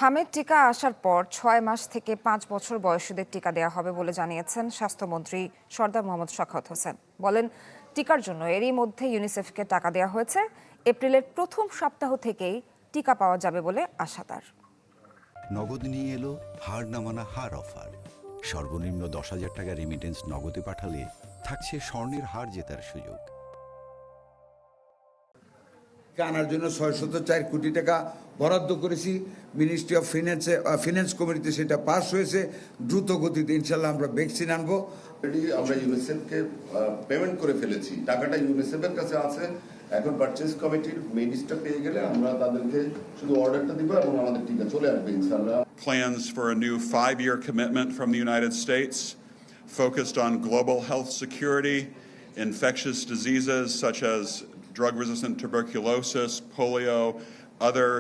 হামের টিকা আসার পর ৬ মাস থেকে ৫ বছর বয়সীদের টিকা দেওয়া হবে বলে জানিয়েছেন স্বাস্থ্যমন্ত্রী সরদার মোহাম্মদ শওকত হোসেন। বলেন, টিকার জন্য এরই মধ্যে ইউনিসেফকে টাকা দেওয়া হয়েছে। এপ্রিলের প্রথম সপ্তাহ থেকেই টিকা পাওয়া যাবে বলে আশা তার। নগদ নিয়ে এলো হার না মানা হার অফার। সর্বনিম্ন ১০,০০০ টাকা রেমিটেন্স নগদে পাঠালে থাকছে স্বর্ণের হার জেতার সুযোগ। আনার জন্য ৬০৪ কোটি টাকা বরাদ্দ করেছি। মিনিস্ট্রি অফ ফিনান্স কমিটিতে সেটা পাস হয়েছে। দ্রুত গতিতে ইনশাল্লাহ আমরা ভ্যাকসিন আনবো। আমরা ইউনিসেফকে পেমেন্ট করে ফেলেছি, টাকাটা ইউনিসেফের কাছে আছে। এখন পারচেজ কমিটির মিনিস্টার পেয়ে গেলে আমরা তাদেরকে শুধু অর্ডারটা দিব এবং আমাদের টিকা চলে আসবে ইনশাআল্লাহ। Plans for a new 5-year commitment from the United States focused on global health security, infectious diseases such as drug-resistant tuberculosis, polio, other